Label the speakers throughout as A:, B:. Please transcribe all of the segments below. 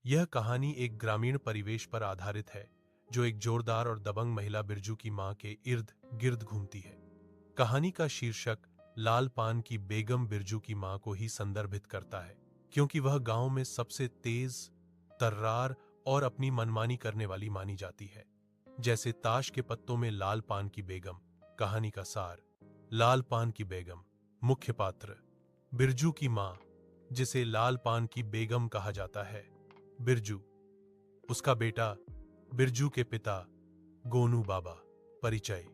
A: यह कहानी एक ग्रामीण परिवेश पर आधारित है जो एक जोरदार और दबंग महिला बिरजू की मां के इर्द गिर्द घूमती है। कहानी का शीर्षक लाल पान की बेगम बिरजू की मां को ही संदर्भित करता है, क्योंकि वह गांव में सबसे तेज, तर्रार और अपनी मनमानी करने वाली मानी जाती है। जैसे ताश के पत्तों में लाल पान की बेगम। कहानी का सार। लाल पान की बेगम। मुख्य पात्र बिरजू की मां, जिसे लाल पान की बेगम कहा जाता है। बिरजू, उसका बेटा, बिरजू के पिता गोनू बाबा। परिचय।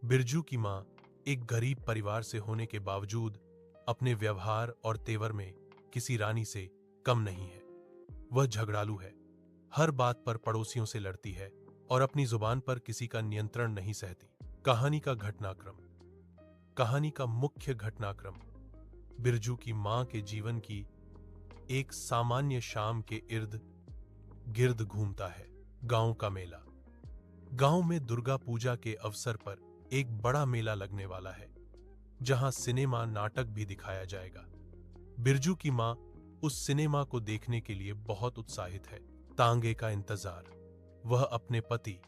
A: बिरजू की मां एक गरीब परिवार से होने के बावजूद अपने व्यवहार और तेवर में किसी रानी से कम नहीं है। वह झगड़ालू है, हर बात पर पड़ोसियों से लड़ती है और अपनी जुबान पर किसी का नियंत्रण नहीं सहती। कहानी का घटनाक्रम। कहानी का मुख्य घटनाक्रम बिरजू की मां के जीवन की एक सामान्य शाम के इर्द गिर्द घूमता है। गांव का मेला। गांव में दुर्गा पूजा के अवसर पर एक बड़ा मेला लगने वाला है, जहां सिनेमा नाटक भी दिखाया जाएगा। बिरजू की मां उस सिनेमा को देखने के लिए बहुत उत्साहित है। तांगे का इंतजार। वह अपने पति,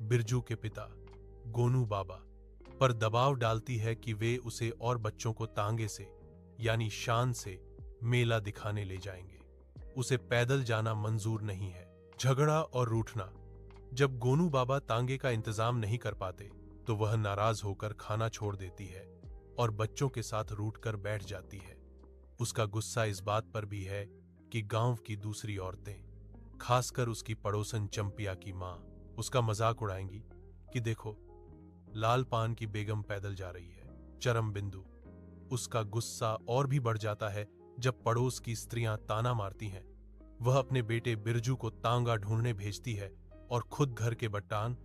A: बिरजू के पिता गोनू बाबा पर दबाव डालती है कि वे उसे और बच्चों को तांगे से यानी शान से मेला दिखाने ले जाएंगे। उसे पैदल जाना मंजूर नहीं है। झगड़ा और रूठना। जब गोनू बाबा तांगे का इंतजाम नहीं कर पाते तो वह नाराज होकर खाना छोड़ देती है और बच्चों के साथ रूठकर बैठ जाती है। उसका गुस्सा इस बात पर भी है कि गांव की दूसरी औरतें, खासकर उसकी पड़ोसन चंपिया की मां, उसका मजाक उड़ाएंगी कि देखो, लाल पान की बेगम पैदल जा रही है। चरम बिंदु। उसका गुस्सा और भी बढ़ जाता है जब पड़ोस की स्त्रियां ताना मारती हैं। वह अपने बेटे बिरजू को तांगा ढूंढने भेजती है और खुद घर के बट्टान